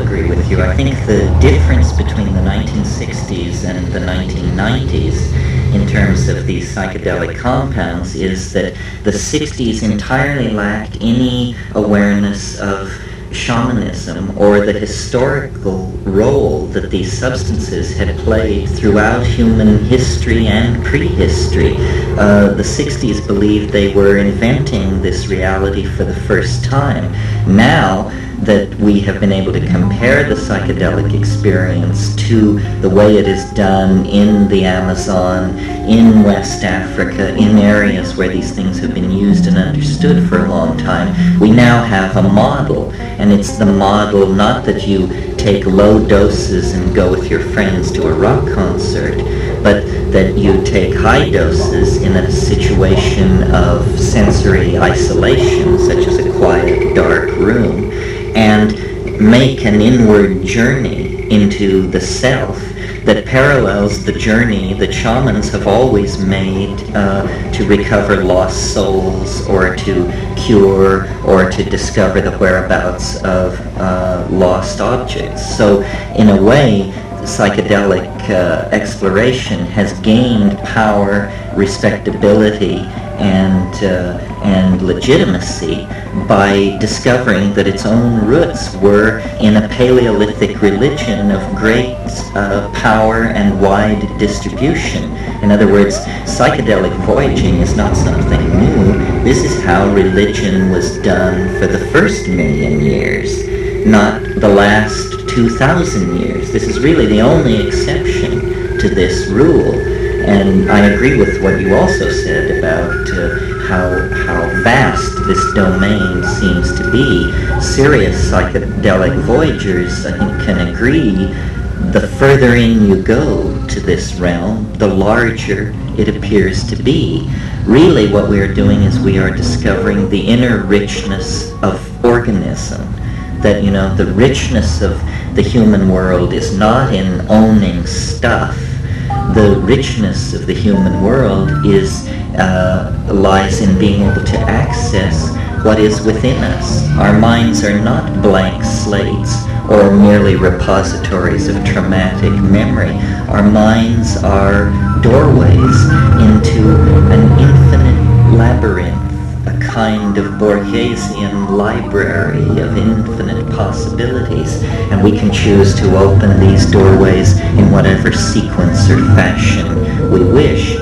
agree with you. I think the difference between the 1960s and the 1990s in terms of these psychedelic compounds is that the 60s entirely lacked any awareness of shamanism or the historical role that these substances had played throughout human history and prehistory. The 60s believed they were inventing this reality for the first time. Now that we have been able to compare the psychedelic experience to the way it is done in the Amazon, in West Africa, in areas where these things have been used and understood for a long time, we now have a model. And it's the model not that you take low doses and go with your friends to a rock concert, but that you take high doses in a situation of sensory isolation, such as a quiet, dark room, and make an inward journey into the self that parallels the journey that shamans have always made to recover lost souls or to cure or to discover the whereabouts of lost objects. So in a way, psychedelic exploration has gained power, respectability, and legitimacy by discovering that its own roots were in a Paleolithic religion of great power and wide distribution. In other words, psychedelic voyaging is not something new. This is how religion was done for the first 1,000,000 years, not the last 2,000 years. This is really the only exception to this rule. And I agree with what you also said about how vast this domain seems to be. Serious psychedelic voyagers, I think, can agree the further in you go to this realm, the larger it appears to be. Really what we are doing is we are discovering the inner richness of organism. That, you know, the richness of the human world is not in owning stuff. The richness of the human world lies in being able to access what is within us. Our minds are not blank slates or merely repositories of traumatic memory. Our minds are doorways into an infinite labyrinth, a kind of Borgesian library of infinite possibilities, and we can choose to open these doorways in whatever sequence or fashion we wish.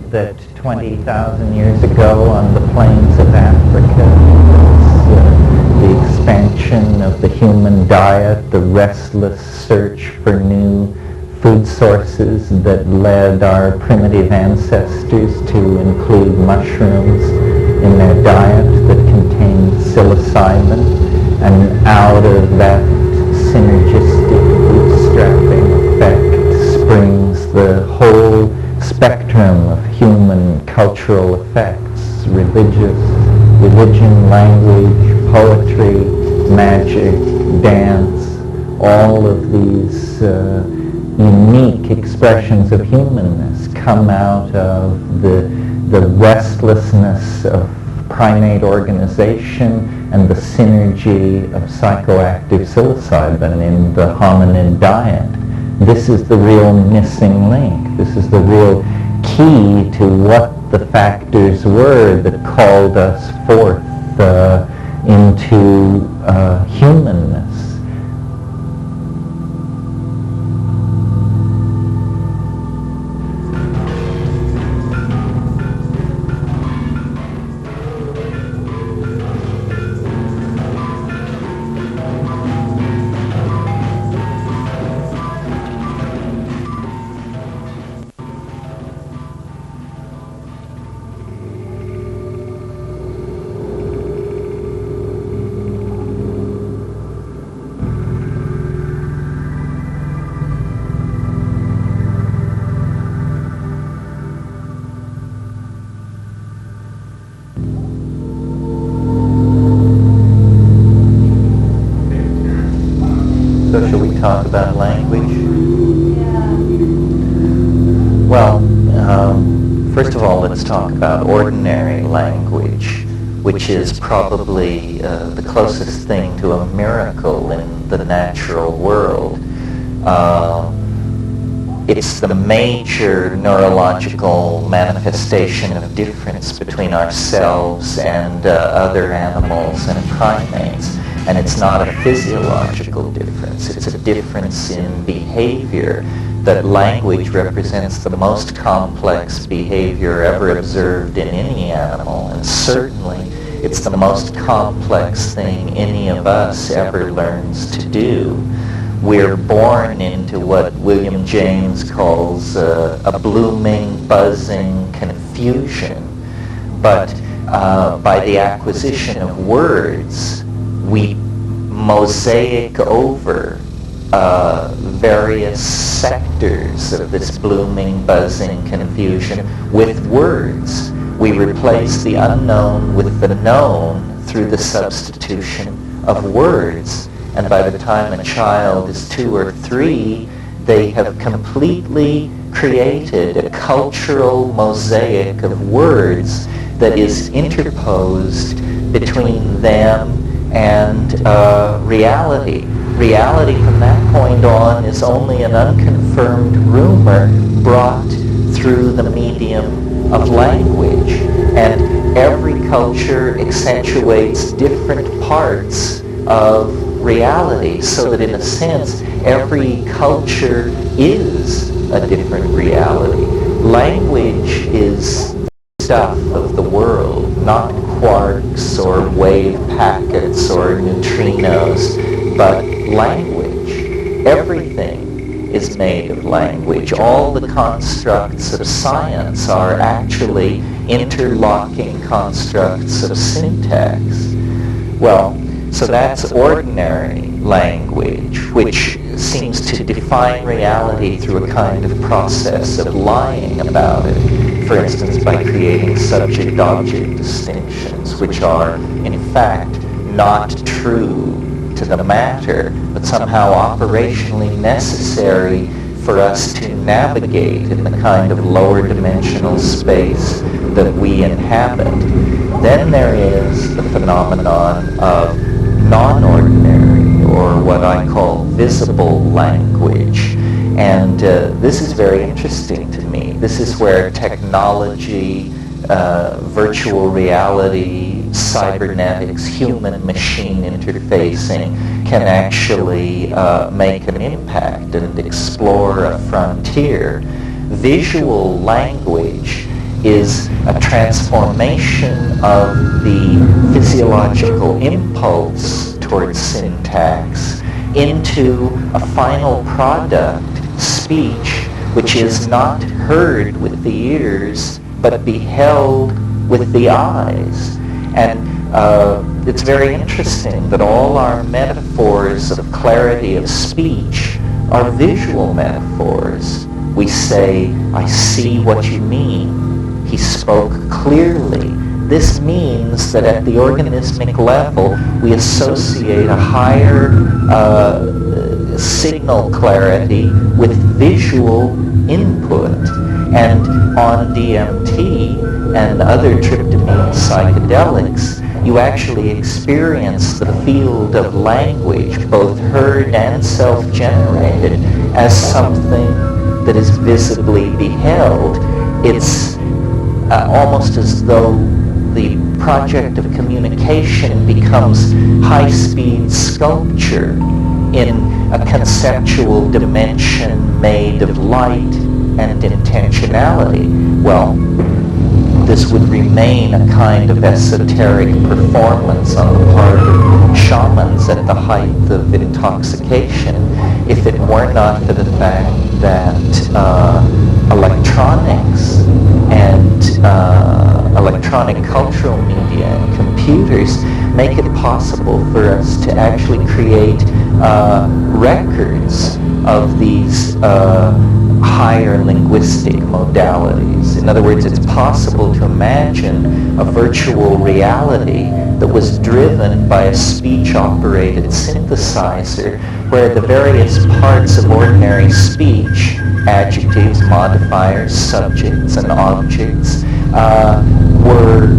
That 20,000 years ago on the plains of Africa was the expansion of the human diet, the restless search for new food sources that led our primitive ancestors to include mushrooms in their diet that contained psilocybin, and out of that synergistic bootstrapping effect springs the whole spectrum of human cultural effects, religion, language, poetry, magic, dance, all of these unique expressions of humanness come out of the restlessness of primate organization and the synergy of psychoactive psilocybin in the hominid diet. This is the real missing link. This is the real key to what the factors were that called us forth into humanness. So shall we talk about language? Yeah. Well, first of all, let's talk about ordinary language, which is probably the closest thing to a miracle in the natural world. It's the major neurological manifestation of difference between ourselves and other animals and primates. And it's not a physiological difference, it's a difference in behavior. That language represents the most complex behavior ever observed in any animal, and certainly it's the most complex thing any of us ever learns to do. We're born into what William James calls a blooming, buzzing confusion, but by the acquisition of words, we mosaic over various sectors of this blooming, buzzing confusion with words. We replace the unknown with the known through the substitution of words. And by the time a child is 2 or 3, they have completely created a cultural mosaic of words that is interposed between them and reality. Reality from that point on is only an unconfirmed rumor brought through the medium of language. And every culture accentuates different parts of reality, so that in a sense, every culture is a different reality. Language is stuff of the world, not quarks or wave packets or neutrinos, but language. Everything is made of language. All the constructs of science are actually interlocking constructs of syntax. Well, so that's ordinary language, which seems to define reality through a kind of process of lying about it. For instance, by creating subject-object distinctions, which are, in fact, not true to the matter, but somehow operationally necessary for us to navigate in the kind of lower dimensional space that we inhabit. Then there is the phenomenon of non-ordinary, or what I call visible language. And this is very interesting to me. This is where technology, virtual reality, cybernetics, human-machine interfacing can actually make an impact and explore a frontier. Visual language is a transformation of the physiological impulse towards syntax into a final product, speech, which is not heard with the ears, but beheld with the eyes. And it's very interesting that all our metaphors of clarity of speech are visual metaphors. We say, I see what you mean. He spoke clearly. This means that at the organismic level, we associate a higher signal clarity with visual input. And on DMT and other tryptamine psychedelics, you actually experience the field of language, both heard and self-generated, as something that is visibly beheld. It's almost as though the project of communication becomes high-speed sculpture in a conceptual dimension made of light and intentionality. Well, this would remain a kind of esoteric performance on the part of shamans at the height of intoxication, if it were not for the fact that electronics and electronic cultural media and computers make it possible for us to actually create records of these higher linguistic modalities. In other words, it's possible to imagine a virtual reality that was driven by a speech-operated synthesizer, where the various parts of ordinary speech, adjectives, modifiers, subjects, and objects, were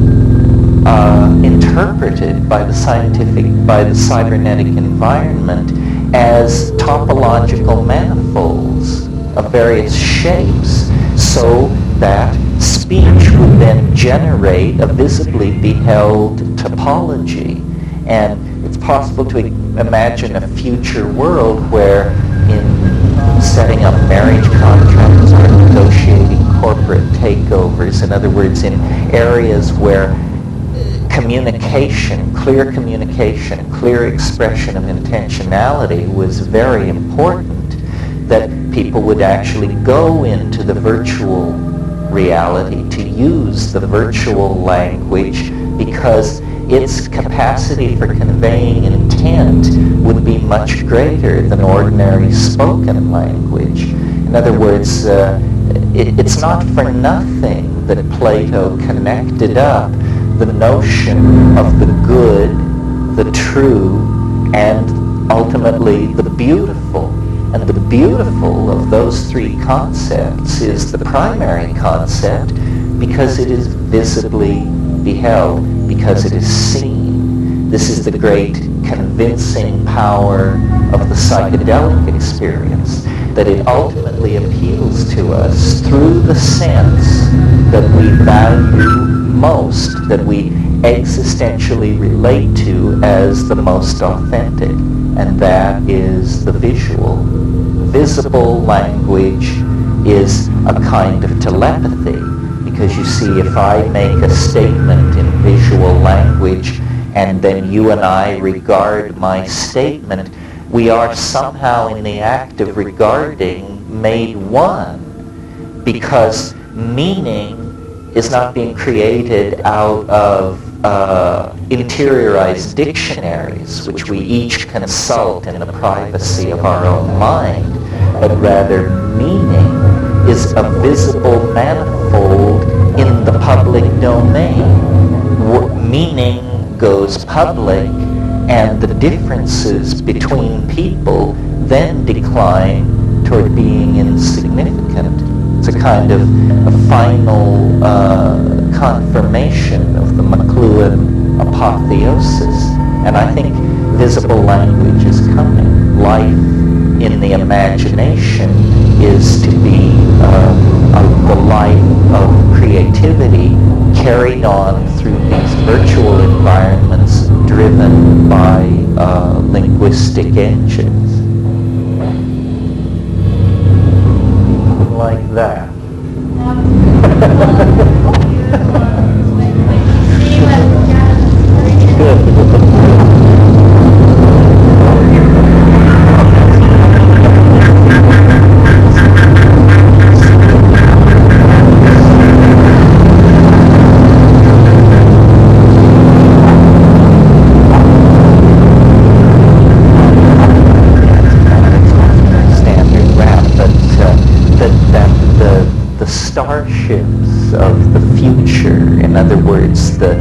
interpreted by the cybernetic environment as topological manifolds of various shapes, so that speech would then generate a visibly beheld topology. And it's possible to imagine a future world where, in setting up marriage contracts or negotiating corporate takeovers, in other words, in areas where communication, clear expression of intentionality was very important, that people would actually go into the virtual reality to use the virtual language, because its capacity for conveying intent would be much greater than ordinary spoken language. In other words, it's not for nothing that Plato connected up the notion of the good, the true, and ultimately the beautiful. And the beautiful of those three concepts is the primary concept, because it is visibly beheld, because it is seen. This is the great convincing power of the psychedelic experience, that it ultimately appeals to us through the sense that we value most, that we existentially relate to as the most authentic, and that is the visual. Visible language is a kind of telepathy, because you see, if I make a statement in visual language and then you and I regard my statement, we are somehow in the act of regarding made one, because meaning is not being created out of interiorized dictionaries, which we each consult in the privacy of our own mind, but rather meaning is a visible manifold in the public domain. Meaning goes public, and the differences between people then decline toward being insignificant. It's a kind of a final confirmation of the McLuhan apotheosis. And I think visible language is coming. Life in the imagination is to be the life of creativity carried on through these virtual environments driven by linguistic engines. Like that. Standard rap, but that spaceships of the future. In other words, the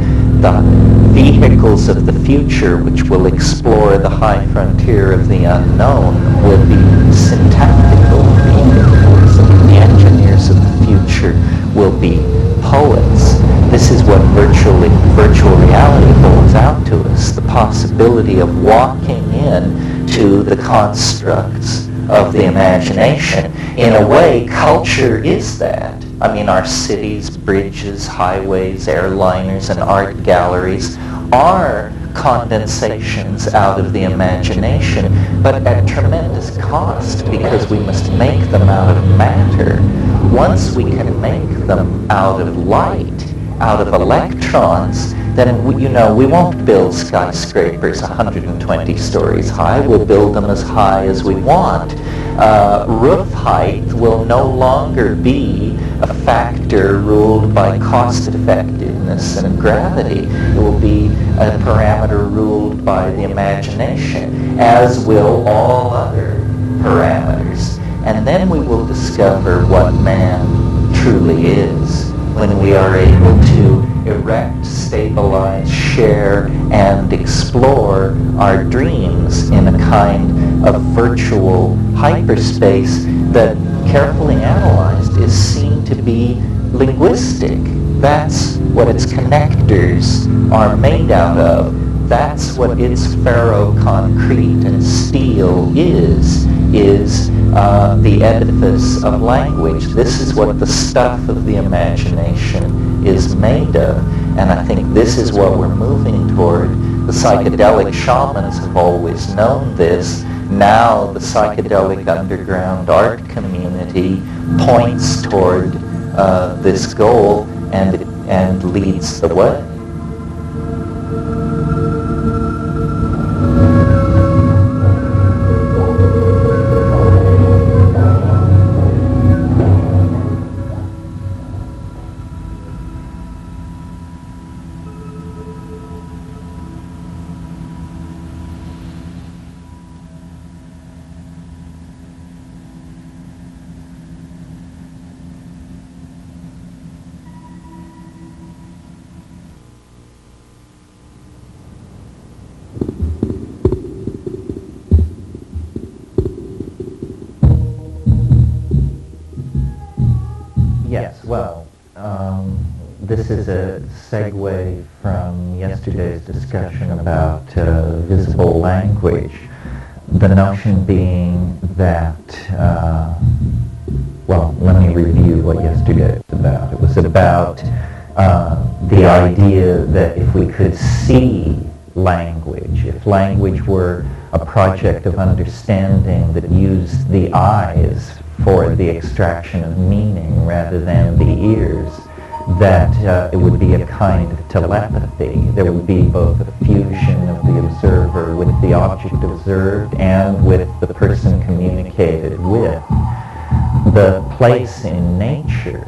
vehicles of the future, which will explore the high frontier of the unknown, will be syntactical vehicles. The engineers of the future will be poets. This is what virtual reality holds out to us, the possibility of walking in to the constructs of the imagination. In a way, culture is that. I mean, our cities, bridges, highways, airliners, and art galleries are condensations out of the imagination, but at tremendous cost, because we must make them out of matter. Once we can make them out of light, out of electrons, then we won't build skyscrapers 120 stories high. We'll build them as high as we want. Roof height will no longer be a factor ruled by cost effectiveness and gravity. It will be a parameter ruled by the imagination, as will all other parameters. And then we will discover what man truly is, when we are able to erect, stabilize, share, and explore our dreams in a kind of virtual hyperspace that, carefully analyzed, is seen to be linguistic. That's what its connectors are made out of. That's what its ferroconcrete and steel is the edifice of language. This is what the stuff of the imagination is made of. And I think this is what we're moving toward. The psychedelic shamans have always known this. Now the psychedelic underground art community points toward this goal and leads the way. Yes, well, this is a segue from yesterday's discussion about visible language. The notion being that, well, let me review what yesterday was about. It was about the idea that if we could see language, if language were a project of understanding that used the eyes for the extraction of meaning rather than the ears, that it would be a kind of telepathy. There would be both a fusion of the observer with the object observed and with the person communicated with. The place in nature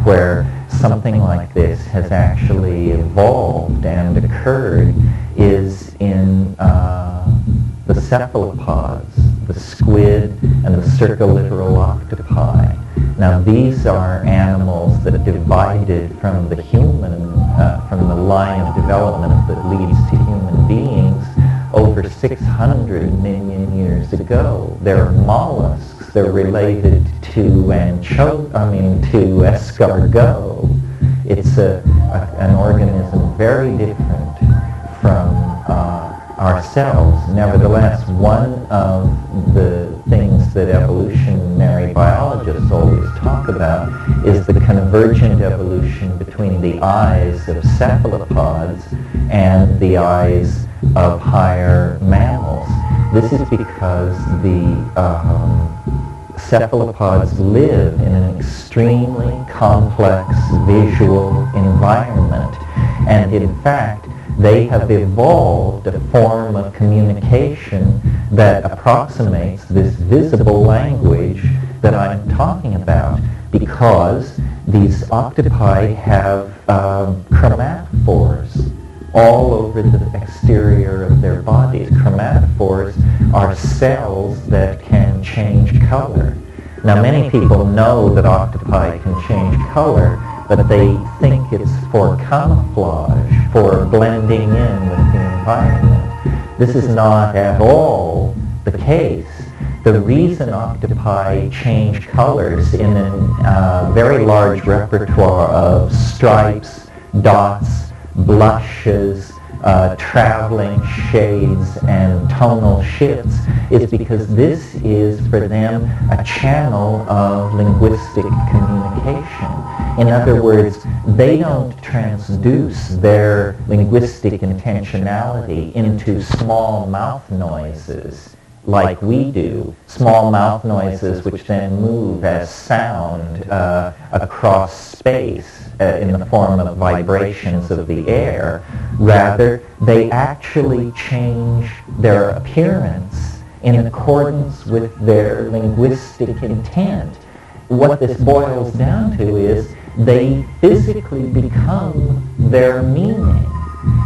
where something like this has actually evolved and occurred is in the cephalopods, the squid, and the circulittoral octopi. Now these are animals that divided from the human, from the line of development that leads to human beings over 600 million years ago. They're mollusks. They're related to escargot. It's an organism very different from ourselves. Nevertheless, one of the things that evolutionary biologists always talk about is the convergent evolution between the eyes of cephalopods and the eyes of higher mammals. This is because the cephalopods live in an extremely complex visual environment, and in fact they have evolved a form of communication that approximates this visible language that I'm talking about, because these octopi have chromatophores all over the exterior of their bodies. Chromatophores are cells that can change color. Now, many people know that octopi can change color, but they think it's for camouflage, for blending in with the environment. This is not at all the case. The reason octopi change colors in a very large repertoire of stripes, dots, blushes, traveling shades, and tonal shifts is because this is for them a channel of linguistic communication. In other words, they don't transduce their linguistic intentionality into small mouth noises like we do, small mouth noises which then move as sound across space in the form of vibrations of the air. Rather, they actually change their appearance in accordance with their linguistic intent. What this boils down to is they physically become their meaning.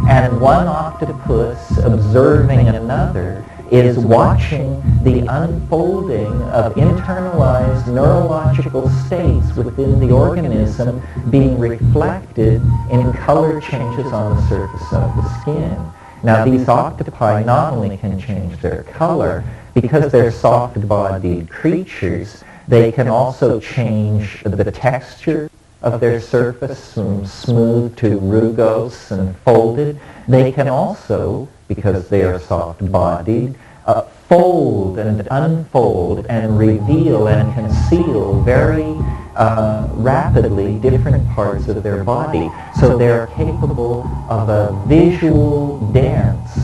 And one octopus observing another is watching the unfolding of internalized neurological states within the organism being reflected in color changes on the surface of the skin. Now, these octopi not only can change their color, because they're soft-bodied creatures, they can also change the texture of their surface from smooth to rugose and folded. They can also, because they are soft-bodied, fold and unfold and reveal and conceal very rapidly different parts of their body. So they're capable of a visual dance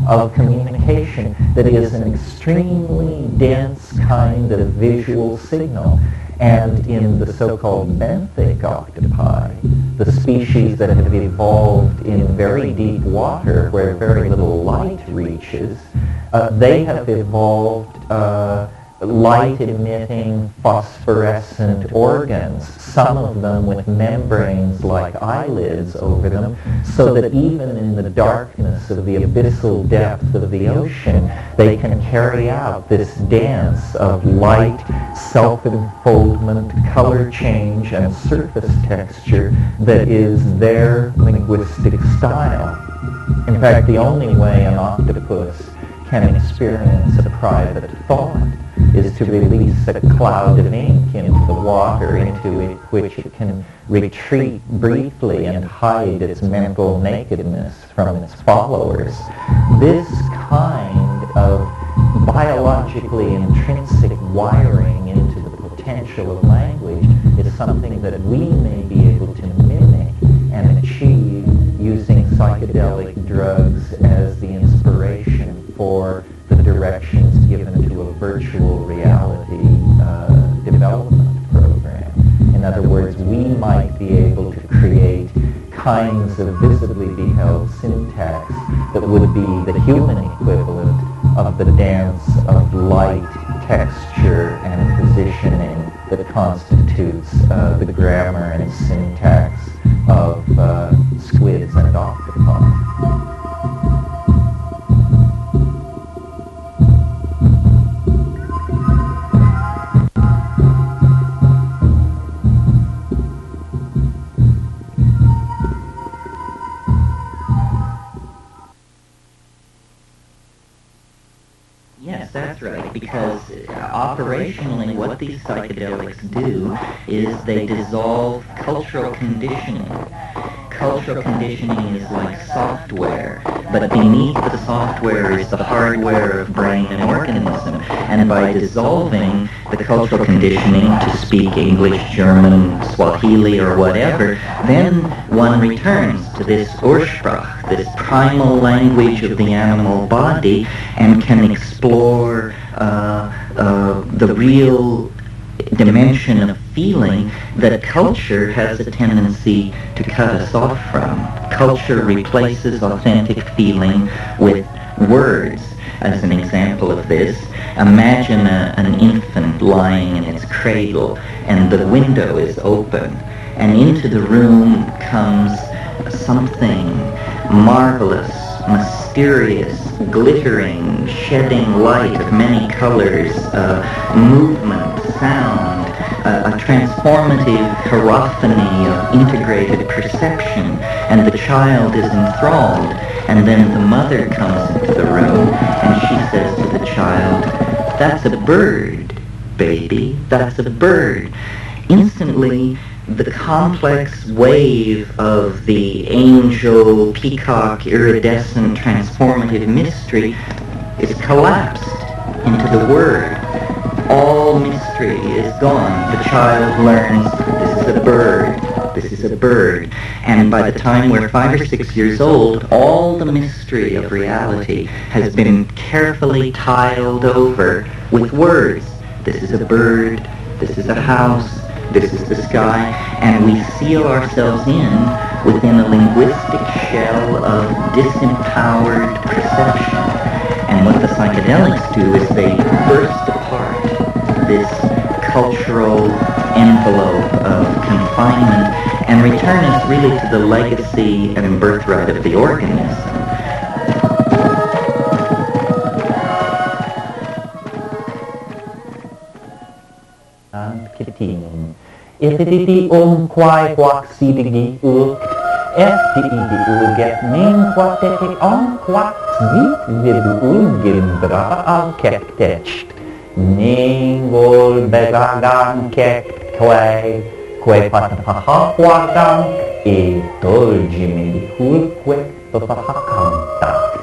of communication that is an extremely dense kind of visual signal. And in the so-called benthic octopi, the species that have evolved in very deep water where very little light reaches, they have evolved light-emitting phosphorescent organs, some of them with membranes like eyelids over them, so that even in the darkness of the abyssal depth of the ocean, they can carry out this dance of light, self-enfoldment, color change, and surface texture that is their linguistic style. In fact, the only way an octopus can experience a private thought is to release a cloud of ink into the water into which it can retreat briefly and hide its mental nakedness from its followers. This kind of biologically intrinsic wiring into the potential of language is something that we may be able to mimic and achieve using psychedelic drugs as the inspiration for the directions given to a virtual reality development program. In other words, we might be able to create kinds of visibly beheld syntax that would be the human equivalent of the dance of light, texture, and positioning that constitutes the grammar and syntax of squids and octopi. Yes, that's right, because operationally what these psychedelics do is they dissolve cultural conditioning. Cultural conditioning is like software, but beneath the software is the hardware of brain and organism. And by dissolving the cultural conditioning to speak English, German, Swahili, or whatever, then one returns to this Ursprach, this primal language of the animal body, and can explore the real dimension of feeling that culture has a tendency to cut us off from. Culture replaces authentic feeling with words. As an example of this, imagine an infant lying in its cradle and the window is open, and into the room comes something marvelous, mysterious, glittering, shedding light of many colors, movement, sound, a transformative hierophany of integrated perception, and the child is enthralled, and then the mother comes into the room and she says to the child, "That's a bird, baby, that's a bird." Instantly, the complex wave of the angel, peacock, iridescent, transformative mystery is collapsed into the word. All mystery is gone. The child learns, this is a bird, this is a bird. And by the time we're 5 or 6 years old, all the mystery of reality has been carefully tiled over with words. This is a bird, this is a house, this is the sky, and we seal ourselves in within a linguistic shell of disempowered perception. And what the psychedelics do is they burst apart this cultural envelope of confinement and return us really to the legacy and birthright of the organism. Etidi kwai kwak sidigi uk, etidi uget min kwateti on kwak vid ugin bra al kektecht. Ningol begagan kekt kwai patapaha kwagang e dolgimi hulkwek papahakantak.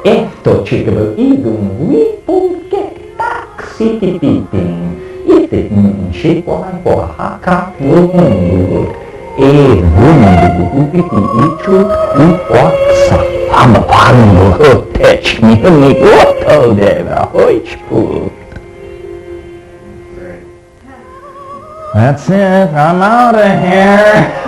Eto chikabel igum wipul kektak sitipiting. Itit shikwai wahaka wungu wungu upiti itu upwaksa amapango tech ni wato deva hoichpu. That's it, I'm out of here.